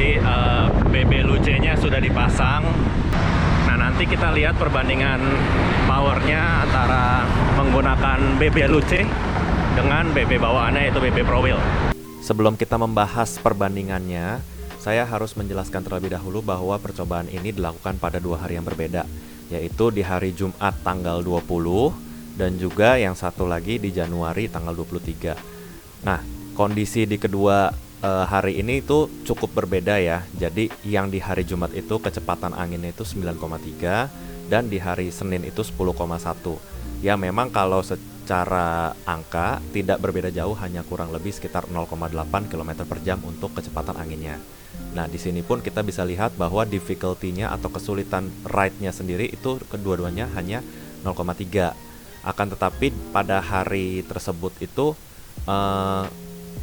Jadi BB Luce-nya sudah dipasang. Nah, nanti kita lihat perbandingan powernya antara menggunakan BB Luce dengan BB bawaannya yaitu BB Pro Wheel. Sebelum kita membahas perbandingannya, saya harus menjelaskan terlebih dahulu bahwa percobaan ini dilakukan pada 2 hari yang berbeda, yaitu di hari Jumat tanggal 20 dan juga yang satu lagi di Januari tanggal 23. Nah, kondisi di kedua hari ini itu cukup berbeda ya. Jadi yang di hari Jumat itu kecepatan anginnya itu 9,3 dan di hari Senin itu 10,1. Ya memang kalau secara angka tidak berbeda jauh, hanya kurang lebih sekitar 0,8 km per jam untuk kecepatan anginnya. Nah, di sini pun kita bisa lihat bahwa difficulty-nya atau kesulitan ride-nya sendiri itu kedua-duanya hanya 0,3. Akan tetapi pada hari tersebut itu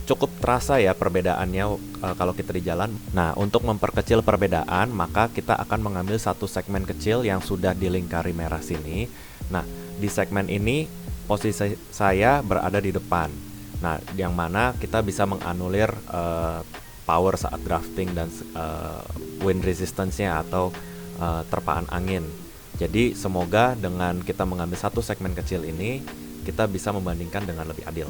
cukup terasa ya perbedaannya kalau kita di jalan. Nah, untuk memperkecil perbedaan, maka kita akan mengambil satu segmen kecil yang sudah dilingkari merah sini. Nah, di segmen ini posisi saya berada di depan. Nah, yang mana kita bisa menganulir power saat drafting dan wind resistance-nya atau terpaan angin. Jadi semoga dengan kita mengambil satu segmen kecil ini, kita bisa membandingkan dengan lebih adil.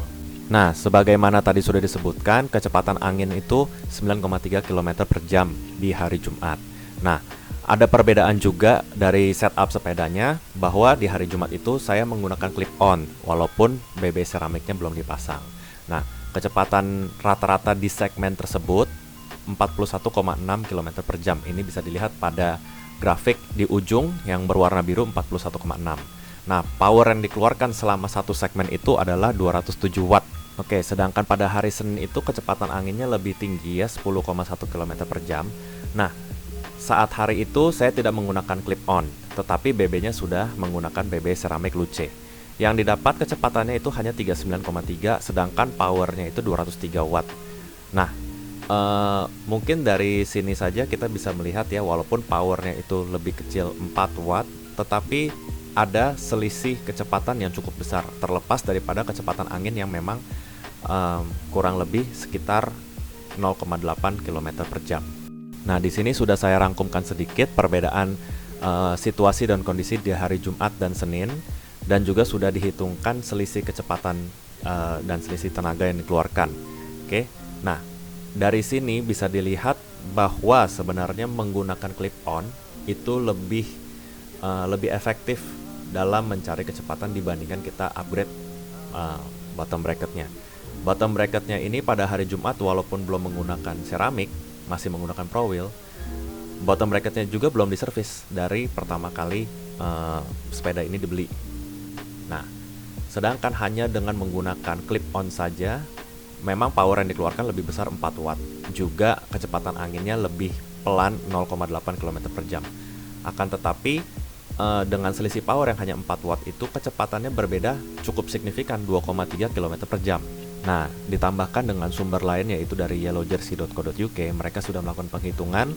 Nah, sebagaimana tadi sudah disebutkan, kecepatan angin itu 9,3 km per jam di hari Jumat. Nah, ada perbedaan juga dari setup sepedanya, bahwa di hari Jumat itu saya menggunakan clip-on, walaupun BB seramiknya belum dipasang. Nah, kecepatan rata-rata di segmen tersebut 41,6 km per jam. Ini bisa dilihat pada grafik di ujung yang berwarna biru 41,6. Nah, power yang dikeluarkan selama satu segmen itu adalah 207 watt. Oke, sedangkan pada hari Senin itu kecepatan anginnya lebih tinggi ya, 10,1 km per jam. Nah, saat hari itu saya tidak menggunakan clip-on, tetapi BB-nya sudah menggunakan BB Ceramic Luce. Yang didapat kecepatannya itu hanya 39,3, sedangkan powernya itu 203 watt. Nah, mungkin dari sini saja kita bisa melihat ya, walaupun powernya itu lebih kecil 4 watt, tetapi ada selisih kecepatan yang cukup besar, terlepas daripada kecepatan angin yang memang kurang lebih sekitar 0,8 km per jam. Nah, di sini sudah saya rangkumkan sedikit perbedaan situasi dan kondisi di hari Jumat dan Senin, dan juga sudah dihitungkan selisih kecepatan dan selisih tenaga yang dikeluarkan. Oke, nah dari sini bisa dilihat bahwa sebenarnya menggunakan clip-on itu lebih efektif dalam mencari kecepatan dibandingkan kita upgrade bottom bracketnya. Bottom bracketnya ini pada hari Jumat walaupun belum menggunakan seramik, masih menggunakan Pro Wheel, bottom bracketnya juga belum diservis dari pertama kali sepeda ini dibeli. Nah, sedangkan hanya dengan menggunakan clip-on saja, memang power yang dikeluarkan lebih besar 4 watt. Juga kecepatan anginnya lebih pelan 0,8 km per jam. Akan tetapi dengan selisih power yang hanya 4 watt itu kecepatannya berbeda cukup signifikan, 2,3 km per jam. Nah, ditambahkan dengan sumber lain yaitu dari yellowjersey.co.uk, mereka sudah melakukan penghitungan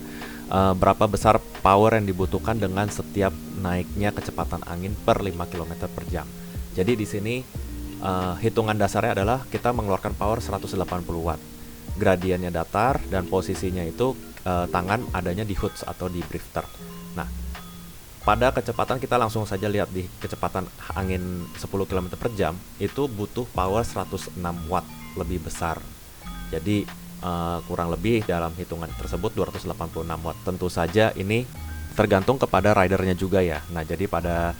berapa besar power yang dibutuhkan dengan setiap naiknya kecepatan angin per 5 km per jam. Jadi di sini hitungan dasarnya adalah kita mengeluarkan power 180 watt. Gradiennya datar dan posisinya itu tangan adanya di hoods atau di drifter. Nah, pada kecepatan kita langsung saja lihat di kecepatan angin 10 km per jam itu butuh power 106 watt lebih besar. Jadi kurang lebih dalam hitungan tersebut 286 watt. Tentu saja ini tergantung kepada ridernya juga ya. Nah, jadi pada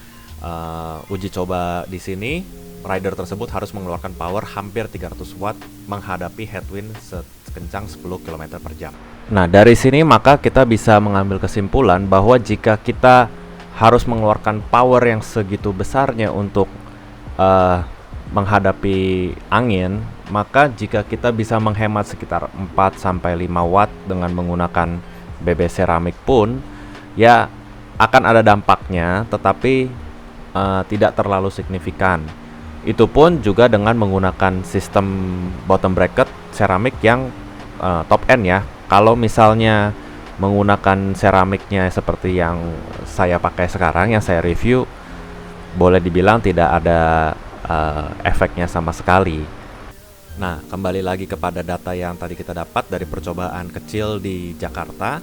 uji coba di sini rider tersebut harus mengeluarkan power hampir 300 watt menghadapi headwind sekencang 10 km per jam. Nah, dari sini maka kita bisa mengambil kesimpulan bahwa jika kita harus mengeluarkan power yang segitu besarnya untuk menghadapi angin, maka jika kita bisa menghemat sekitar 4-5 watt dengan menggunakan BB seramik pun, ya akan ada dampaknya, tetapi tidak terlalu signifikan. Itu pun juga dengan menggunakan sistem bottom bracket seramik yang top end ya. Kalau misalnya menggunakan seramiknya seperti yang saya pakai sekarang, yang saya review, boleh dibilang tidak ada efeknya sama sekali. Nah, kembali lagi kepada data yang tadi kita dapat dari percobaan kecil di Jakarta.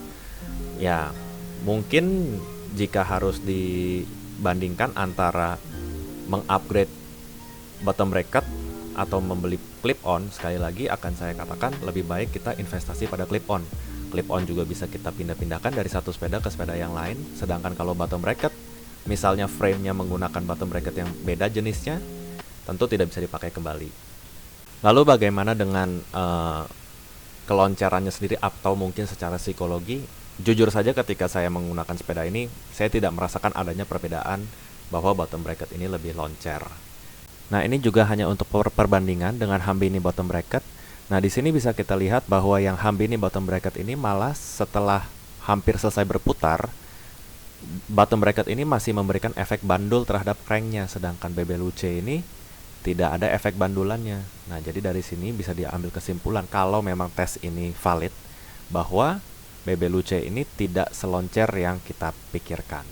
Ya, mungkin jika harus dibandingkan antara mengupgrade bottom bracket atau membeli clip-on, sekali lagi akan saya katakan lebih baik kita investasi pada clip-on. Clip-on juga bisa kita pindah-pindahkan dari satu sepeda ke sepeda yang lain. Sedangkan kalau bottom bracket, misalnya frame-nya menggunakan bottom bracket yang beda jenisnya, tentu tidak bisa dipakai kembali. Lalu bagaimana dengan keloncarannya sendiri atau mungkin secara psikologi? Jujur saja ketika saya menggunakan sepeda ini, saya tidak merasakan adanya perbedaan bahwa bottom bracket ini lebih loncer. Nah, ini juga hanya untuk perbandingan dengan Hambini bottom bracket. Nah, di sini bisa kita lihat bahwa yang Hambini bottom bracket ini malah setelah hampir selesai berputar, bottom bracket ini masih memberikan efek bandul terhadap cranknya, sedangkan BB Luce ini tidak ada efek bandulannya. Nah, jadi dari sini bisa diambil kesimpulan kalau memang tes ini valid bahwa BB Luce ini tidak seloncer yang kita pikirkan.